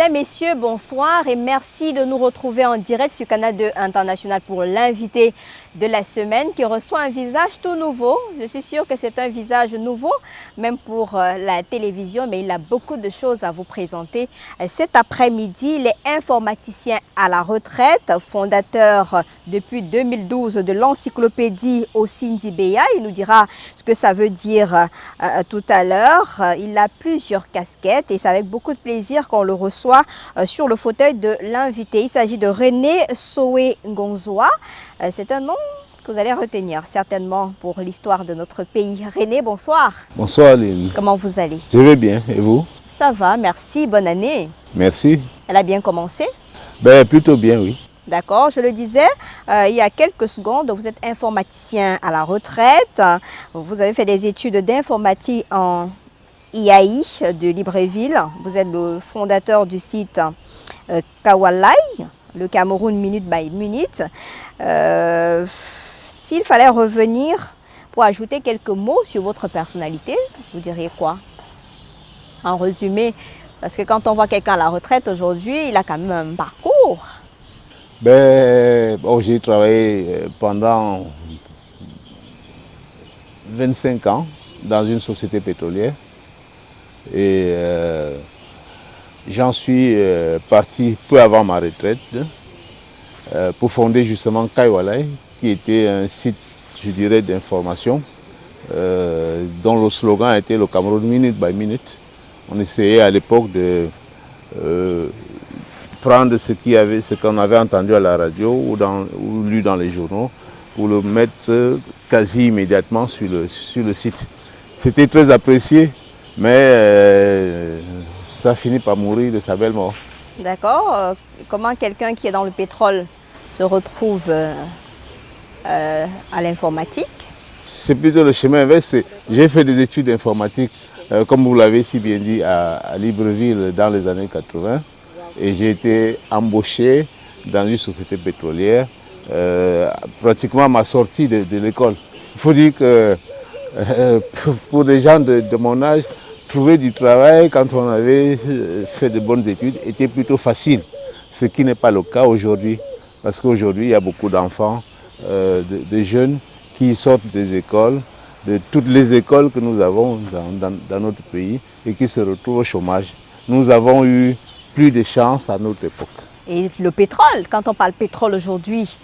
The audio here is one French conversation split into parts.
Mesdames, Messieurs, bonsoir et merci de nous retrouver en direct sur Canal 2 International pour l'invité de la semaine qui reçoit un visage tout nouveau. Je suis sûre que c'est un visage nouveau, même pour la télévision, mais il a beaucoup de choses à vous présenter. Cet après-midi, il est informaticien à la retraite, fondateur depuis 2012 de l'encyclopédie Osindibéa. Il nous dira ce que ça veut dire tout à l'heure. Il a plusieurs casquettes et c'est avec beaucoup de plaisir qu'on le reçoit sur le fauteuil de l'invité. Il s'agit de René Sowe Ngonzoa. C'est un nom que vous allez retenir certainement pour l'histoire de notre pays. René, bonsoir. Bonsoir Aline. Comment vous allez? Je vais bien, et vous? Ça va, merci, bonne année. Merci. Elle a bien commencé? Plutôt bien, oui. D'accord, je le disais, il y a quelques secondes, vous êtes informaticien à la retraite. Vous avez fait des études d'informatique en IAI de Libreville. Vous êtes le fondateur du site Kawalai, le Cameroun Minute by Minute. S'il fallait revenir pour ajouter quelques mots sur votre personnalité, vous diriez quoi? En résumé, parce que quand on voit quelqu'un à la retraite aujourd'hui, il a quand même un parcours. J'ai travaillé pendant 25 ans dans une société pétrolière et j'en suis parti peu avant ma retraite pour fonder justement Kaiwalai, qui était un site, je dirais, d'information dont le slogan était le Cameroun Minute by Minute. On essayait à l'époque de prendre ce qu'on avait entendu à la radio ou lu dans les journaux pour le mettre quasi immédiatement sur le site. C'était très apprécié, mais ça finit par mourir de sa belle mort. D'accord. Comment quelqu'un qui est dans le pétrole se retrouve à l'informatique? C'est plutôt le chemin inverse. J'ai fait des études d'informatique, comme vous l'avez si bien dit, à Libreville dans les années 80. Et j'ai été embauché dans une société pétrolière, pratiquement à ma sortie de l'école. Il faut dire que pour des gens de mon âge, trouver du travail quand on avait fait de bonnes études était plutôt facile, ce qui n'est pas le cas aujourd'hui. Parce qu'aujourd'hui, il y a beaucoup d'enfants, de jeunes qui sortent des écoles, de toutes les écoles que nous avons dans notre pays et qui se retrouvent au chômage. Nous avons eu plus de chance à notre époque. Et le pétrole, quand on parle pétrole aujourd'hui,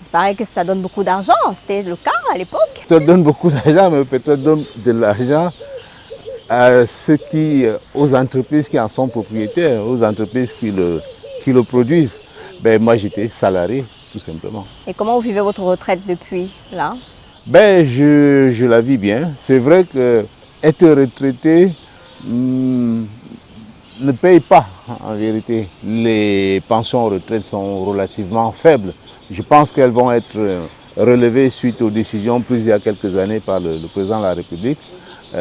il paraît que ça donne beaucoup d'argent. C'était le cas à l'époque? Ça donne beaucoup d'argent, mais le pétrole donne de l'argent aux entreprises qui en sont propriétaires, aux entreprises qui le produisent. Moi, j'étais salarié, tout simplement. Et comment vous vivez votre retraite depuis là? Je la vis bien. C'est vrai qu'être retraité ne paye pas, en vérité. Les pensions en retraite sont relativement faibles. Je pense qu'elles vont être relevées suite aux décisions prises il y a quelques années par le président de la République.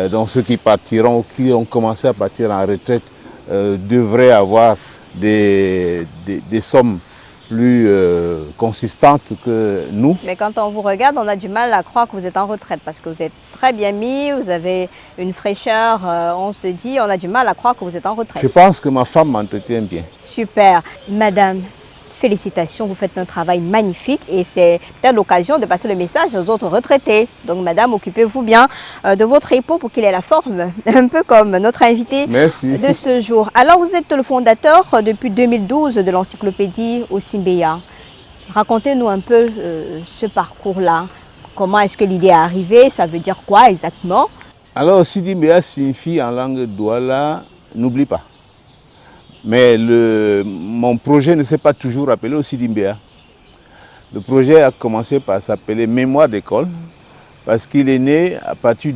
Donc ceux qui partiront ou qui ont commencé à partir en retraite devraient avoir des sommes plus consistantes que nous. Mais quand on vous regarde, on a du mal à croire que vous êtes en retraite parce que vous êtes très bien mis, vous avez une fraîcheur, on se dit, on a du mal à croire que vous êtes en retraite. Je pense que ma femme m'entretient bien. Super. Madame, félicitations, vous faites un travail magnifique et c'est peut-être l'occasion de passer le message aux autres retraités. Donc madame, occupez-vous bien de votre époux pour qu'il ait la forme, un peu comme notre invité Merci. De ce jour. Alors vous êtes le fondateur depuis 2012 de l'encyclopédie Osindibéa. Racontez-nous un peu ce parcours-là. Comment est-ce que l'idée est arrivée? Ça veut dire quoi exactement? Alors Osindibéa signifie en langue douala « n'oublie pas ». Mais mon projet ne s'est pas toujours appelé Osindibéa. Le projet a commencé par s'appeler Mémoire d'école parce qu'il est né à partir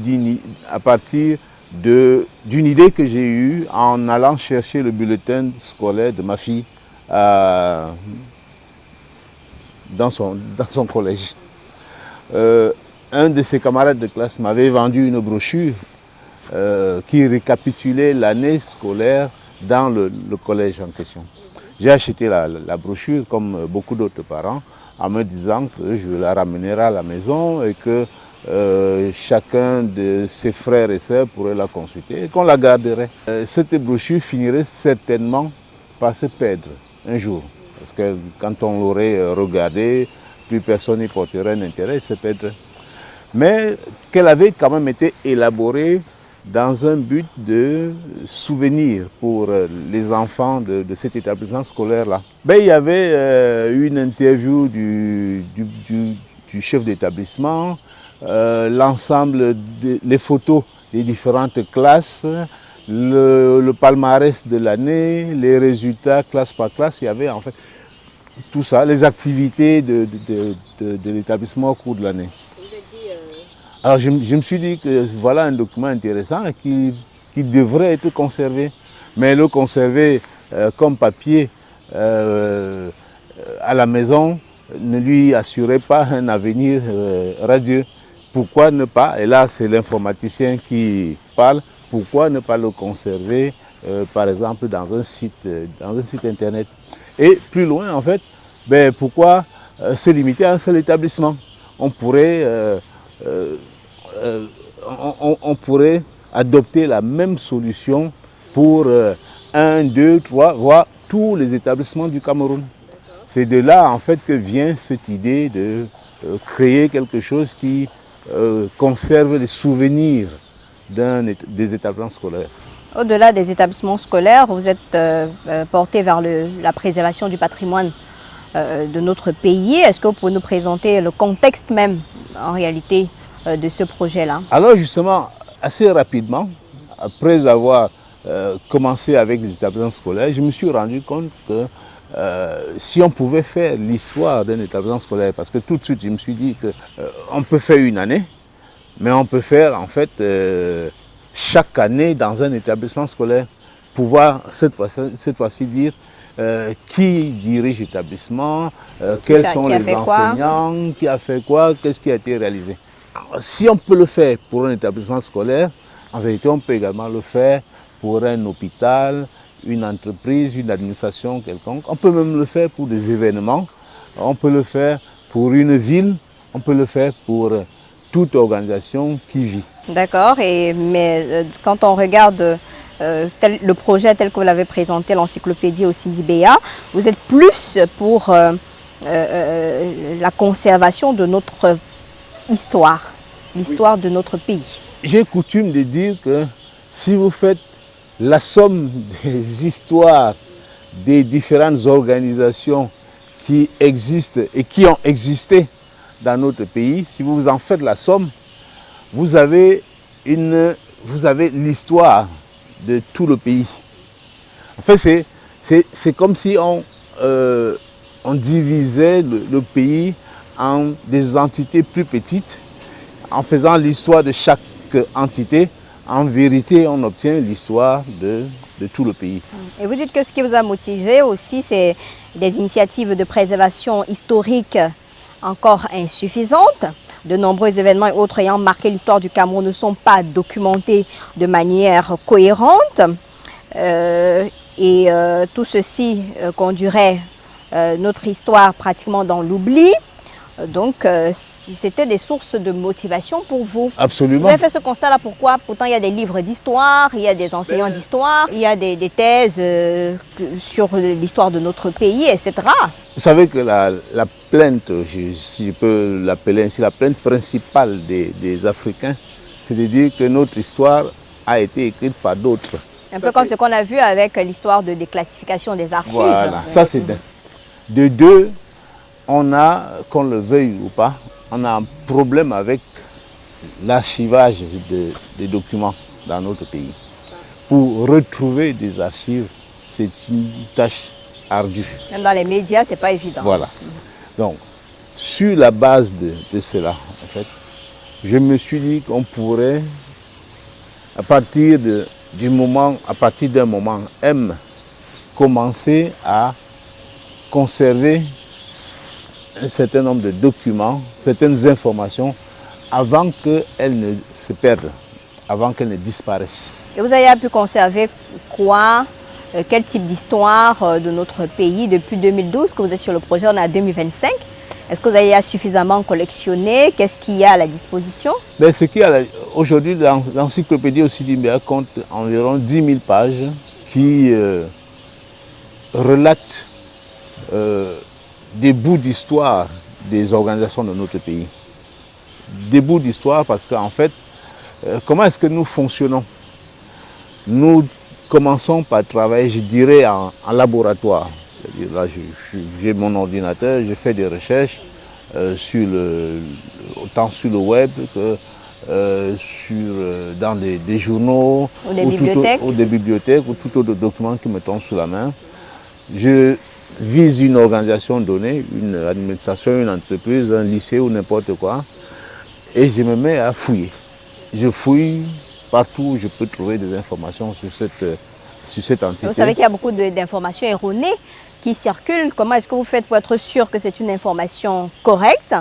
d'une idée que j'ai eue en allant chercher le bulletin scolaire de ma fille dans son collège. Un de ses camarades de classe m'avait vendu une brochure qui récapitulait l'année scolaire dans le collège en question. J'ai acheté la brochure comme beaucoup d'autres parents en me disant que je la ramènerai à la maison et que chacun de ses frères et sœurs pourrait la consulter et qu'on la garderait. Cette brochure finirait certainement par se perdre un jour. Parce que quand on l'aurait regardé, plus personne n'y porterait un intérêt, se perdre. Mais qu'elle avait quand même été élaborée dans un but de souvenir pour les enfants de cet établissement scolaire-là. Il y avait une interview du chef d'établissement, l'ensemble des photos des différentes classes, le palmarès de l'année, les résultats classe par classe. Il y avait en fait tout ça, les activités de l'établissement au cours de l'année. Alors je me suis dit que voilà un document intéressant qui devrait être conservé. Mais le conserver comme papier à la maison ne lui assurait pas un avenir radieux. Pourquoi ne pas, et là c'est l'informaticien qui parle, pourquoi ne pas le conserver par exemple dans un site internet. Et plus loin en fait, pourquoi se limiter à un seul établissement? On pourrait adopter la même solution pour 1, 2, 3, voire tous les établissements du Cameroun. C'est de là en fait que vient cette idée de créer quelque chose qui conserve les souvenirs des établissements scolaires. Au-delà des établissements scolaires, vous êtes porté vers la préservation du patrimoine de notre pays. Est-ce que vous pouvez nous présenter le contexte même, en réalité, de ce projet-là? Alors justement, assez rapidement, après avoir commencé avec les établissements scolaires, je me suis rendu compte que si on pouvait faire l'histoire d'un établissement scolaire, parce que tout de suite je me suis dit qu'on peut faire une année, mais on peut faire en fait chaque année dans un établissement scolaire, pouvoir cette fois-ci dire qui dirige l'établissement, quels sont les enseignants, qui a fait quoi, qu'est-ce qui a été réalisé. Alors, si on peut le faire pour un établissement scolaire, en vérité on peut également le faire pour un hôpital, une entreprise, une administration quelconque. On peut même le faire pour des événements, on peut le faire pour une ville, on peut le faire pour toute organisation qui vit. D'accord, mais quand on regarde le projet tel que vous l'avez présenté, l'encyclopédie au CIDIBEA, vous êtes plus pour la conservation de notre histoire, l'histoire de notre pays. J'ai coutume de dire que si vous faites la somme des histoires des différentes organisations qui existent et qui ont existé dans notre pays, si vous en faites la somme, vous avez l'histoire de tout le pays. En fait, c'est comme si on divisait le pays en des entités plus petites. En faisant l'histoire de chaque entité, en vérité, on obtient l'histoire de tout le pays. Et vous dites que ce qui vous a motivé aussi, c'est des initiatives de préservation historique encore insuffisantes. De nombreux événements et autres ayant marqué l'histoire du Cameroun ne sont pas documentés de manière cohérente. Tout ceci conduirait notre histoire pratiquement dans l'oubli. Donc, c'était des sources de motivation pour vous. Absolument. Vous avez fait ce constat-là, pourquoi? Pourtant, il y a des livres d'histoire, il y a des enseignants d'histoire, il y a des thèses sur l'histoire de notre pays, etc. Vous savez que la plainte, si je peux l'appeler ainsi, la plainte principale des Africains, c'est de dire que notre histoire a été écrite par d'autres. Un peu comme ce qu'on a vu avec l'histoire de déclassification des archives. Voilà, ça c'est d'un. De deux, on a, qu'on le veuille ou pas, on a un problème avec l'archivage des documents dans notre pays. Pour retrouver des archives, c'est une tâche ardue. Même dans les médias, ce n'est pas évident. Voilà. Donc, sur la base de cela, en fait, je me suis dit qu'on pourrait, à partir d'un moment M, commencer à conserver un certain nombre de documents, certaines informations, avant qu'elles ne se perdent, avant qu'elles ne disparaissent. Et vous avez pu conserver quoi? Quel type d'histoire de notre pays depuis 2012, que vous êtes sur le projet, on est à 2025. Est-ce que vous avez suffisamment collectionné? Qu'est-ce qu'il y a à la disposition? Aujourd'hui, l'encyclopédie au CIDIBEA compte environ 10 000 pages qui relate des bouts d'histoire des organisations de notre pays. Des bouts d'histoire parce qu'en fait, comment est-ce que nous fonctionnons? Nous commençons par travailler, je dirais, en laboratoire. Là, j'ai mon ordinateur, je fais des recherches autant sur le web que dans des journaux ou des bibliothèques ou tout autre document qui me tombe sous la main. Je vise une organisation donnée, une administration, une entreprise, un lycée ou n'importe quoi, et je me mets à fouiller. Je fouille partout où je peux trouver des informations sur cette entité. Vous savez qu'il y a beaucoup d'informations erronées qui circulent. Comment est-ce que vous faites pour être sûr que c'est une information correcte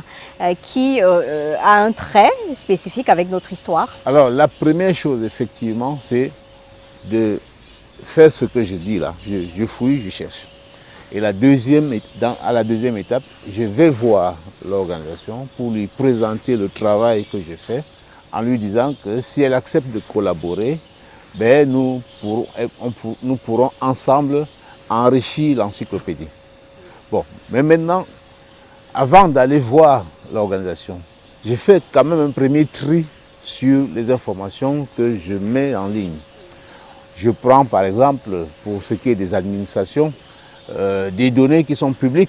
qui a un trait spécifique avec notre histoire? Alors, la première chose, effectivement, c'est de faire ce que je dis là. Je fouille, je cherche. Et à la deuxième étape, je vais voir l'organisation pour lui présenter le travail que je fais en lui disant que si elle accepte de collaborer, ben nous pourrons ensemble enrichir l'encyclopédie. Bon, mais maintenant, avant d'aller voir l'organisation, j'ai fait quand même un premier tri sur les informations que je mets en ligne. Je prends par exemple, pour ce qui est des administrations, des données qui sont publiques,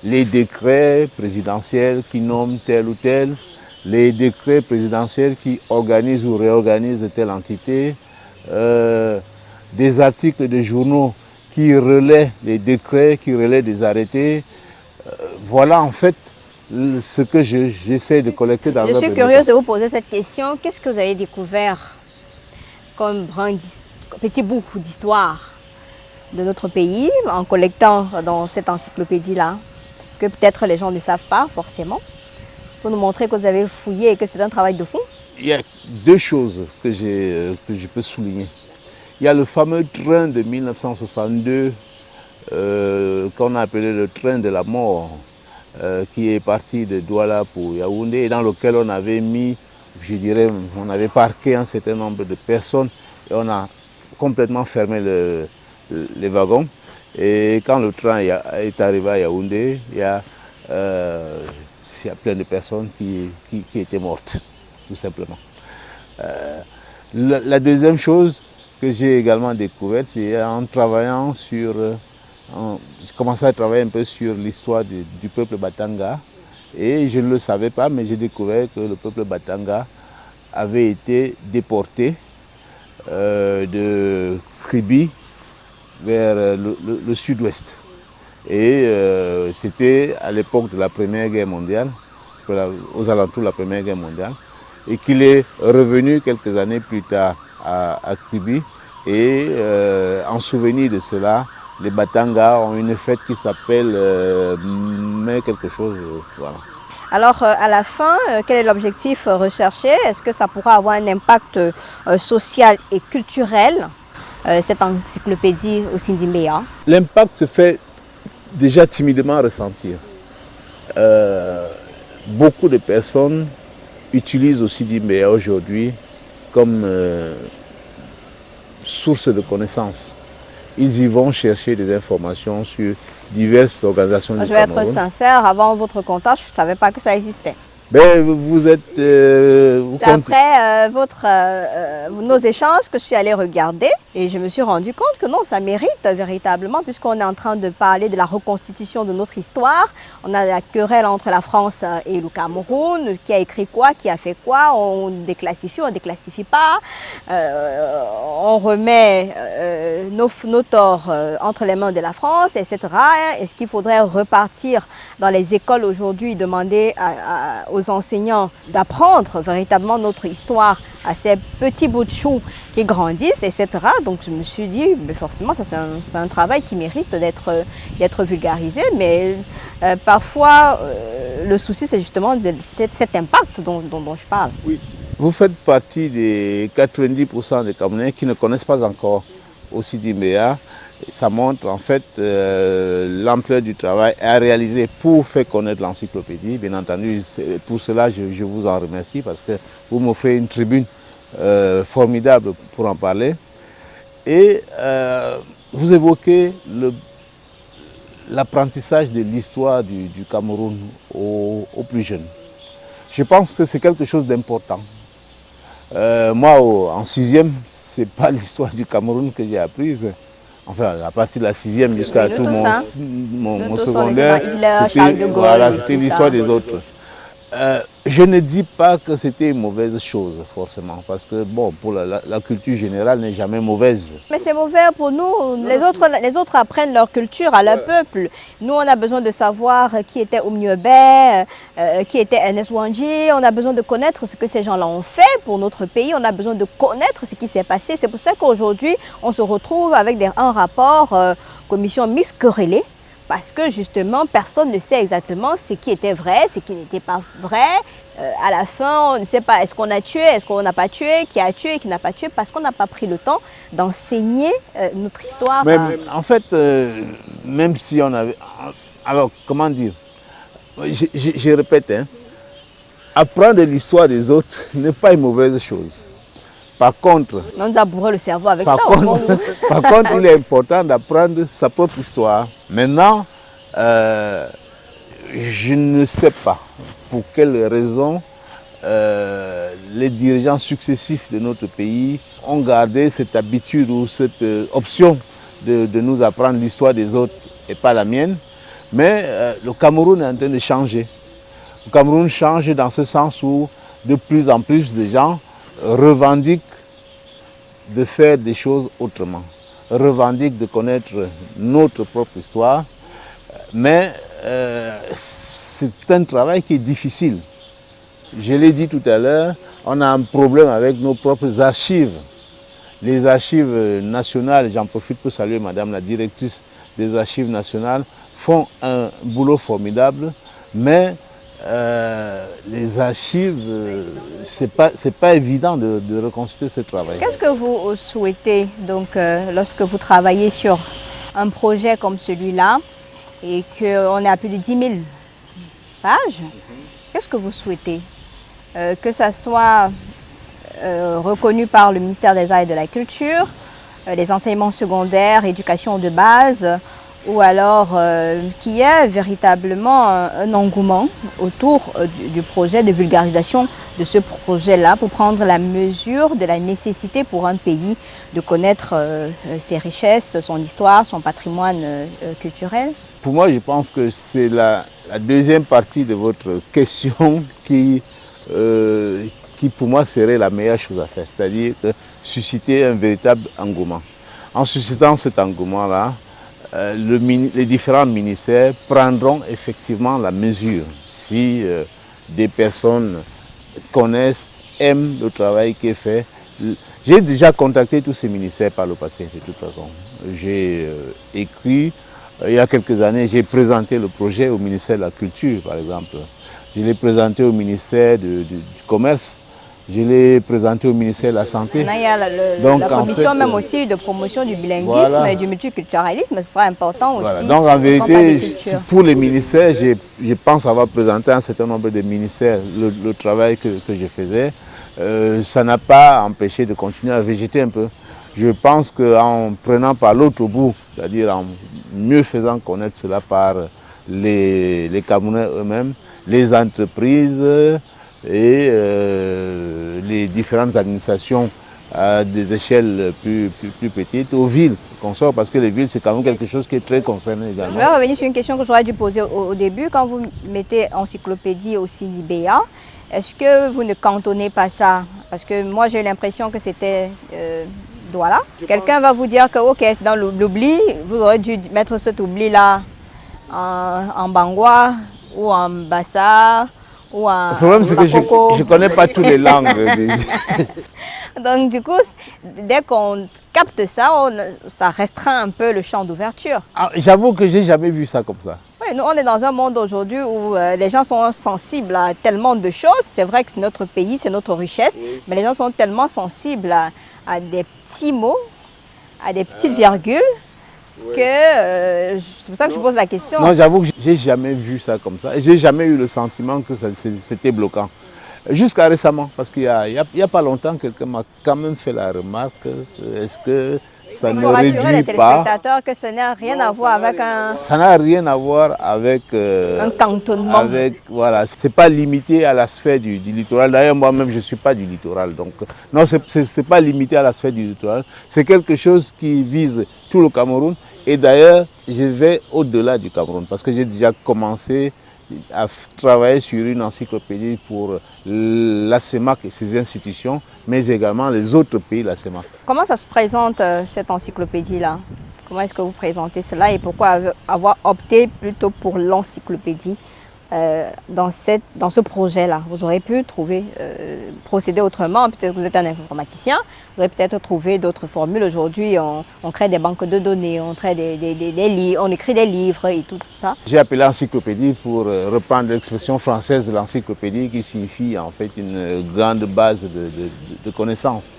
les décrets présidentiels qui nomment tel ou tel, les décrets présidentiels qui organisent ou réorganisent telle entité, des articles de journaux qui relaient les décrets, qui relaient des arrêtés. Voilà en fait ce que j'essaie de collecter dans un Je suis curieuse de vous poser cette question. Qu'est-ce que vous avez découvert comme petit bout d'histoire de notre pays en collectant dans cette encyclopédie-là, que peut-être les gens ne savent pas forcément, pour nous montrer que vous avez fouillé et que c'est un travail de fond? Il y a deux choses que je peux souligner. Il y a le fameux train de 1962 qu'on a appelé le train de la mort, qui est parti de Douala pour Yaoundé et dans lequel on avait mis, je dirais, on avait parqué un certain nombre de personnes et on a complètement fermé les wagons. Et quand le train est arrivé à Yaoundé, il y a plein de personnes qui étaient mortes, tout simplement. La deuxième chose que j'ai également découverte, c'est en travaillant sur... J'ai commencé à travailler un peu sur l'histoire du peuple Batanga. Et je ne le savais pas, mais j'ai découvert que le peuple Batanga avait été déporté de Kribi vers le sud-ouest. Et c'était à l'époque de la Première Guerre mondiale, aux alentours de la Première Guerre mondiale, et qu'il est revenu quelques années plus tard à Kribi. Et en souvenir de cela, les Batanga ont une fête qui s'appelle Mai quelque chose. Voilà. Alors, à la fin, quel est l'objectif recherché? Est-ce que ça pourra avoir un impact social et culturel, cette encyclopédie au Sindimbeya? L'impact se fait déjà timidement ressentir. Beaucoup de personnes utilisent aussi Sindimbeya aujourd'hui comme source de connaissances. Ils y vont chercher des informations sur diverses organisations du Cameroun. Je vais être sincère, avant votre contact, je ne savais pas que ça existait. Ben, vous êtes... C'est après nos échanges que je suis allée regarder et je me suis rendu compte que non, ça mérite véritablement, puisqu'on est en train de parler de la reconstitution de notre histoire. On a la querelle entre la France et le Cameroun, qui a écrit quoi, qui a fait quoi, on déclassifie, on ne déclassifie pas, on remet nos torts entre les mains de la France, etc. Est-ce qu'il faudrait repartir dans les écoles aujourd'hui, demander aux enseignants d'apprendre véritablement notre histoire à ces petits bouts de chou qui grandissent, etc. Donc je me suis dit, mais forcément, ça c'est un travail qui mérite d'être vulgarisé, mais parfois le souci c'est justement cet impact dont je parle. Oui. Vous faites partie des 90% des Camerounais qui ne connaissent pas encore aussi Sindimbeya. Ça montre en fait l'ampleur du travail à réaliser pour faire connaître l'encyclopédie. Bien entendu, pour cela, je vous en remercie parce que vous m'offrez une tribune formidable pour en parler. Et vous évoquez l'apprentissage de l'histoire du Cameroun aux plus jeunes. Je pense que c'est quelque chose d'important. Moi, en sixième, ce n'est pas l'histoire du Cameroun que j'ai apprise. Enfin, à partir de la sixième jusqu'à tout mon secondaire, c'était l'histoire des autres. Je ne dis pas que c'était une mauvaise chose, forcément, parce que bon, pour la culture générale n'est jamais mauvaise. Mais c'est mauvais pour nous. Les autres apprennent leur culture à leur peuple. Nous, on a besoin de savoir qui était Oumniobé, qui était Ernest Ouandji. On a besoin de connaître ce que ces gens-là ont fait pour notre pays. On a besoin de connaître ce qui s'est passé. C'est pour ça qu'aujourd'hui, on se retrouve avec un rapport commission mixte querellée. Parce que justement, personne ne sait exactement ce qui était vrai, ce qui n'était pas vrai. À la fin, on ne sait pas est-ce qu'on a tué, est-ce qu'on n'a pas tué, qui a tué, qui n'a pas tué, parce qu'on n'a pas pris le temps d'enseigner notre histoire. Mais, en fait, même si on avait... Alors, comment dire? Je répète, hein, apprendre l'histoire des autres n'est pas une mauvaise chose. Par contre, on nous a bourré le cerveau avec ça. Par contre, il est important d'apprendre sa propre histoire. Maintenant, je ne sais pas pour quelles raisons les dirigeants successifs de notre pays ont gardé cette habitude ou cette option de nous apprendre l'histoire des autres et pas la mienne. Mais le Cameroun est en train de changer. Le Cameroun change dans ce sens où de plus en plus de gens revendiquent de faire des choses autrement, revendiquent de connaître notre propre histoire, mais c'est un travail qui est difficile. Je l'ai dit tout à l'heure, on a un problème avec nos propres archives. Les archives nationales, j'en profite pour saluer Madame la directrice des archives nationales, font un boulot formidable, mais les archives, c'est pas évident de reconstituer ce travail. Qu'est-ce que vous souhaitez donc lorsque vous travaillez sur un projet comme celui-là et qu'on est à plus de 10 000 pages? Qu'est-ce que vous souhaitez? Que ça soit reconnu par le ministère des Arts et de la Culture, les enseignements secondaires, éducation de base, ou alors qu'il y ait véritablement un engouement autour du projet de vulgarisation de ce projet-là pour prendre la mesure de la nécessité pour un pays de connaître ses richesses, son histoire, son patrimoine culturel? Pour moi, je pense que c'est la deuxième partie de votre question qui pour moi serait la meilleure chose à faire, c'est-à-dire susciter un véritable engouement. En suscitant cet engouement-là, les différents ministères prendront effectivement la mesure si des personnes connaissent, aiment le travail qui est fait. J'ai déjà contacté tous ces ministères par le passé, de toute façon. J'ai écrit, il y a quelques années, j'ai présenté le projet au ministère de la Culture, par exemple. Je l'ai présenté au ministère du Commerce. Je l'ai présenté au ministère de la Santé. Il y a la commission même aussi de promotion du bilinguisme et du multiculturalisme, ce sera important aussi. Voilà. Donc en vérité, pour les ministères, je pense avoir présenté à un certain nombre de ministères le travail que je faisais. Ça n'a pas empêché de continuer à végéter un peu. Je pense qu'en prenant par l'autre bout, c'est-à-dire en mieux faisant connaître cela par les Camerounais eux-mêmes, les entreprises, et les différentes administrations à des échelles plus petites, aux villes qu'on sort, parce que les villes c'est quand même quelque chose qui est très concerné également. Je vais revenir sur une question que j'aurais dû poser au début. Quand vous mettez encyclopédie au CIBA, est-ce que vous ne cantonnez pas ça? Parce que moi j'ai l'impression que c'était Douala. Quelqu'un va vous dire que ok, dans l'oubli, vous aurez dû mettre cet oubli-là en Bangwa ou en Bassa. Le problème, c'est que je ne connais pas toutes les langues. Donc, du coup, dès qu'on capte ça, ça restreint un peu le champ d'ouverture. J'avoue que je n'ai jamais vu ça comme ça. Oui, nous, on est dans un monde aujourd'hui où les gens sont sensibles à tellement de choses. C'est vrai que c'est notre pays, c'est notre richesse, mais les gens sont tellement sensibles à des petits mots, à des petites virgules, que c'est pour ça que je pose la question. Non, j'avoue que je n'ai jamais vu ça comme ça. Je n'ai jamais eu le sentiment que c'était bloquant. Jusqu'à récemment, parce qu'il n'y a pas longtemps, quelqu'un m'a quand même fait la remarque, est-ce que ça Il ne faut rassurer les réduit pas. téléspectateurs que ça n'a rien à voir avec Ça n'a rien à voir avec, un cantonnement. voilà, c'est pas limité à la sphère du littoral. D'ailleurs, moi-même, je ne suis pas du littoral. Donc, non, c'est pas limité à la sphère du littoral. C'est quelque chose qui vise tout le Cameroun. Et d'ailleurs, je vais au-delà du Cameroun parce que j'ai déjà commencé à travailler sur une encyclopédie pour la CEMAC et ses institutions, mais également les autres pays de la CEMAC. Comment ça se présente cette encyclopédie-là? Comment est-ce que vous présentez cela et pourquoi avoir opté plutôt pour l'encyclopédie dans ce projet-là? Vous aurez pu procéder autrement, peut-être que vous êtes un informaticien, vous aurez peut-être trouvé d'autres formules. Aujourd'hui, on crée des banques de données, on crée on écrit des livres et tout ça. J'ai appelé encyclopédie pour reprendre l'expression française de l'encyclopédie qui signifie en fait une grande base de connaissances.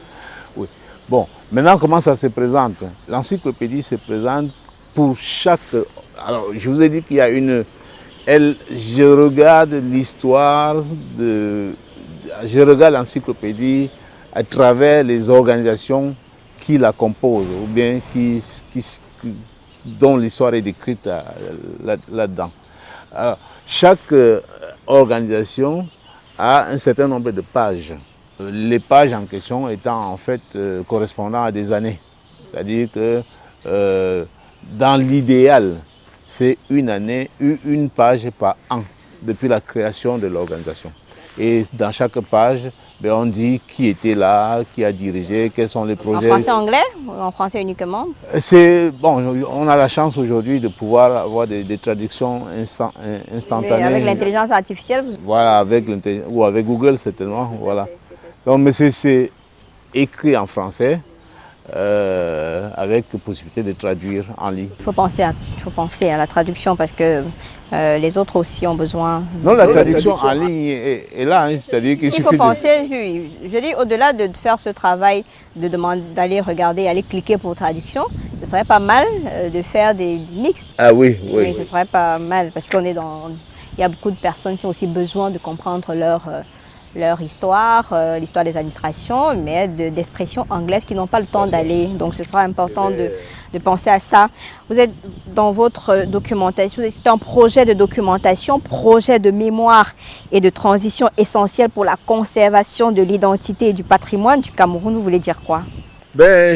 Oui. Bon, maintenant comment ça se présente? L'encyclopédie se présente pour chaque... Alors, je vous ai dit qu'il y a une... je regarde l'histoire je regarde l'encyclopédie à travers les organisations qui la composent ou bien dont l'histoire est décrite là-dedans. Chaque organisation a un certain nombre de pages. Les pages en question étant en fait correspondant à des années. C'est-à-dire que dans l'idéal, c'est une année, une page par an, depuis la création de l'organisation. Et dans chaque page, on dit qui était là, qui a dirigé, quels sont les projets. En français, anglais ou en français uniquement? Bon, on a la chance aujourd'hui de pouvoir avoir des traductions instantanées. Mais avec l'intelligence artificielle Voilà, ou avec Google certainement, voilà. Donc, mais c'est écrit en français. Avec possibilité de traduire en ligne. Il faut penser à la traduction parce que les autres aussi ont besoin. Non, la traduction en ligne est là, hein, c'est-à-dire qu'il suffit faut penser, je dis au-delà de faire ce travail, d'aller regarder, aller cliquer pour traduction, ce serait pas mal de faire des mix. Ah oui, oui. Mais ce serait pas mal parce il y a beaucoup de personnes qui ont aussi besoin de comprendre leur histoire, l'histoire des administrations, mais d'expressions anglaises qui n'ont pas le temps d'aller. Donc ce sera important de penser à ça. Vous êtes dans votre documentation, c'est un projet de documentation, projet de mémoire et de transition essentiel pour la conservation de l'identité et du patrimoine du Cameroun. Vous voulez dire quoi?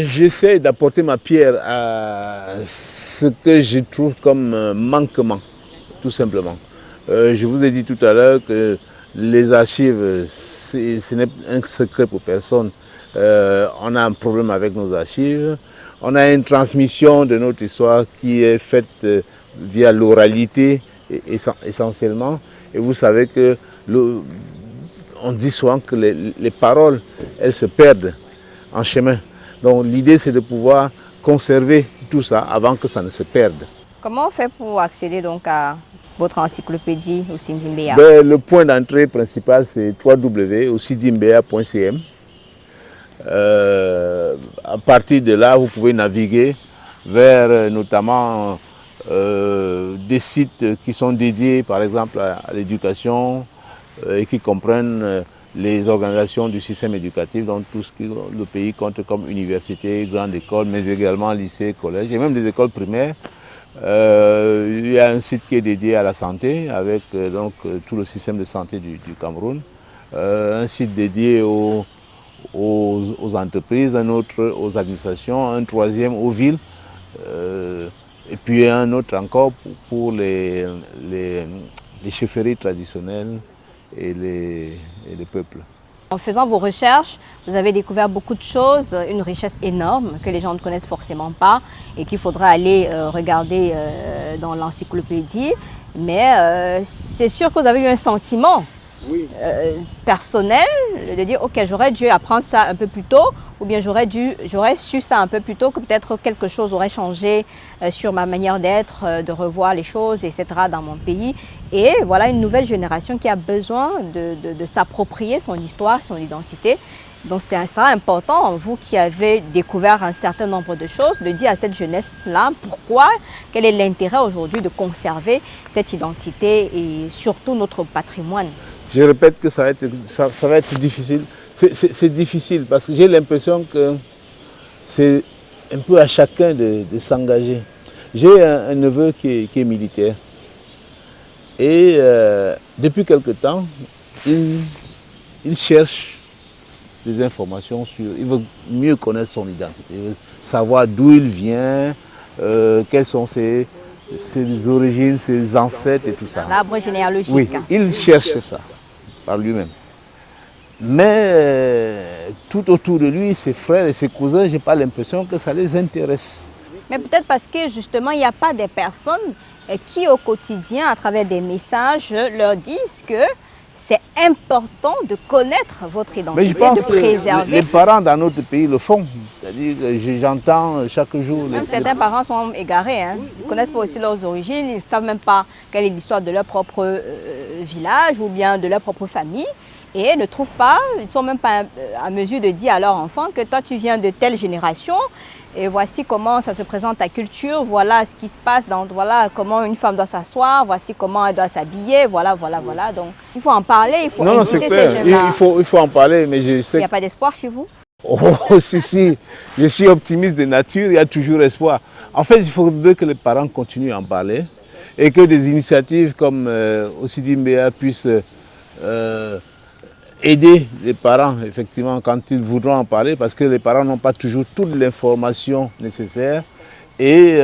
J'essaie d'apporter ma pierre à ce que je trouve comme manquement, tout simplement. Je vous ai dit tout à l'heure que les archives, ce n'est un secret pour personne. On a un problème avec nos archives. On a une transmission de notre histoire qui est faite via l'oralité essentiellement. Et vous savez que on dit souvent que les paroles, elles se perdent en chemin. Donc l'idée, c'est de pouvoir conserver tout ça avant que ça ne se perde. Comment on fait pour accéder donc à votre encyclopédie au Sidimbéa? Le point d'entrée principal, c'est www.sidimbea.cm. À partir de là, vous pouvez naviguer vers notamment des sites qui sont dédiés, par exemple, à l'éducation et qui comprennent les organisations du système éducatif, donc tout ce que le pays compte comme université, grande école, mais également lycée, collège et même des écoles primaires. Il y a un site qui est dédié à la santé avec tout le système de santé du Cameroun, un site dédié aux entreprises, un autre aux administrations, un troisième aux villes, et puis un autre encore pour les chefferies traditionnelles et les peuples. En faisant vos recherches, vous avez découvert beaucoup de choses, une richesse énorme que les gens ne connaissent forcément pas et qu'il faudra aller regarder dans l'encyclopédie. Mais c'est sûr que vous avez eu un sentiment personnel de dire ok, j'aurais dû apprendre ça un peu plus tôt ou bien j'aurais su ça un peu plus tôt, que peut-être quelque chose aurait changé sur ma manière d'être, de revoir les choses, etc. dans mon pays. Et voilà une nouvelle génération qui a besoin de s'approprier son histoire, son identité. Donc c'est important, vous qui avez découvert un certain nombre de choses, de dire à cette jeunesse-là pourquoi, quel est l'intérêt aujourd'hui de conserver cette identité et surtout notre patrimoine. Je répète que ça va être difficile. C'est difficile parce que j'ai l'impression que c'est un peu à chacun de s'engager. J'ai un neveu qui est militaire. Et depuis quelque temps, il cherche des informations il veut mieux connaître son identité, il veut savoir d'où il vient, quelles sont ses origines, ses ancêtres et tout ça. L'arbre généalogique. Oui, il cherche ça par lui-même. Mais tout autour de lui, ses frères et ses cousins, je n'ai pas l'impression que ça les intéresse. Mais peut-être parce que justement, il n'y a pas des personnes qui au quotidien, à travers des messages, leur disent que c'est important de connaître votre identité, mais je pense de préserver. Que les parents dans notre pays le font. C'est-à-dire que j'entends chaque jour... Même certains parents sont égarés, hein. Ils ne connaissent pas aussi leurs origines, ils ne savent même pas quelle est l'histoire de leur propre village ou bien de leur propre famille. Et ne trouvent pas, ils ne sont même pas à mesure de dire à leur enfant que toi tu viens de telle génération et voici comment ça se présente ta culture, voilà ce qui se passe, voilà comment une femme doit s'asseoir, voici comment elle doit s'habiller, voilà. Donc il faut en parler, il faut non, c'est clair, il faut en parler, mais je sais... Il n'y a pas d'espoir chez vous? Oh, si, je suis optimiste de nature, il y a toujours espoir. En fait, il faudrait que les parents continuent à en parler et que des initiatives comme Osidi Mbea puissent aider les parents, effectivement, quand ils voudront en parler, parce que les parents n'ont pas toujours toute l'information nécessaire. Et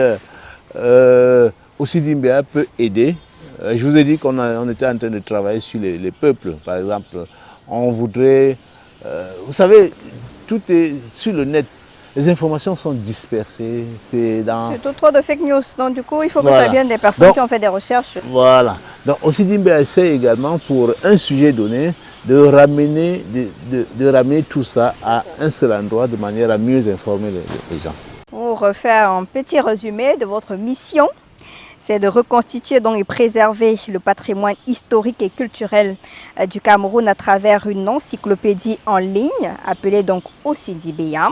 Osidi Mbea peut aider. Je vous ai dit qu'on était en train de travailler sur les peuples, par exemple. On voudrait... vous savez, tout est sur le net. Les informations sont dispersées. C'est trop de fake news. Donc du coup, il faut que ça vienne des personnes qui ont fait des recherches. Voilà. Donc Osidi Mbea essaie également, pour un sujet donné, de ramener tout ça à un seul endroit de manière à mieux informer les gens. Pour refaire un petit résumé de votre mission, c'est de reconstituer donc et préserver le patrimoine historique et culturel du Cameroun à travers une encyclopédie en ligne appelée donc Osidi Mbea,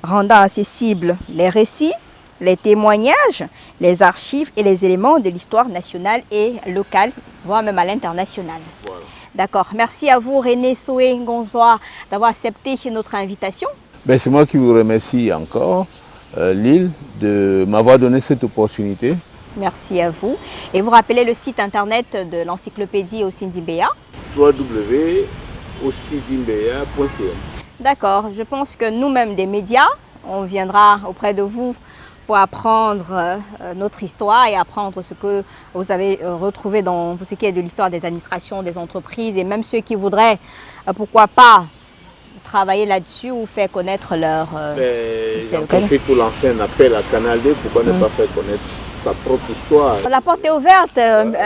rendant accessibles les récits, les témoignages, les archives et les éléments de l'histoire nationale et locale, voire même à l'international. Voilà. D'accord. Merci à vous, René Soé Ngonzoa, d'avoir accepté notre invitation. C'est moi qui vous remercie encore, Lille, de m'avoir donné cette opportunité. Merci à vous. Et vous rappelez le site internet de l'encyclopédie Osidi Mbea? www.osidimbea.ca. D'accord. Je pense que nous-mêmes, des médias, on viendra auprès de vous pour apprendre notre histoire et apprendre ce que vous avez retrouvé dans ce qui est de l'histoire des administrations, des entreprises et même ceux qui voudraient, pourquoi pas, travailler là-dessus ou faire connaître leur... J'en profite pour lancer un appel à Canal 2, pourquoi ne pas faire connaître sa propre histoire. La porte est ouverte,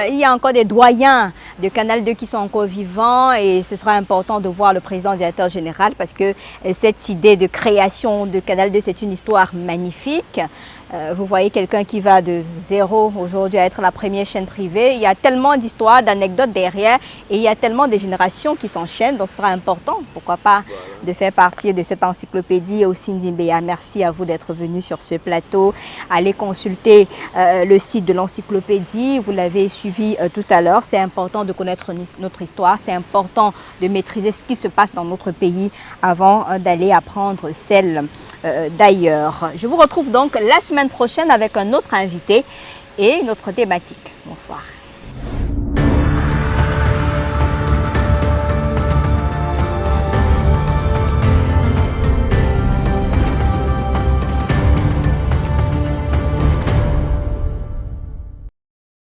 il y a encore des doyens de Canal 2 qui sont encore vivants et ce sera important de voir le président directeur général parce que cette idée de création de Canal 2, c'est une histoire magnifique. Vous voyez quelqu'un qui va de zéro aujourd'hui à être la première chaîne privée. Il y a tellement d'histoires, d'anecdotes derrière et il y a tellement de générations qui s'enchaînent. Donc ce sera important, pourquoi pas, de faire partie de cette encyclopédie Osidi Mbea. Merci à vous d'être venu sur ce plateau. Allez consulter le site de l'encyclopédie. Vous l'avez suivi tout à l'heure. C'est important de connaître notre histoire. C'est important de maîtriser ce qui se passe dans notre pays avant d'aller apprendre celle d'ailleurs. Je vous retrouve donc la semaine prochaine avec un autre invité et une autre thématique. Bonsoir.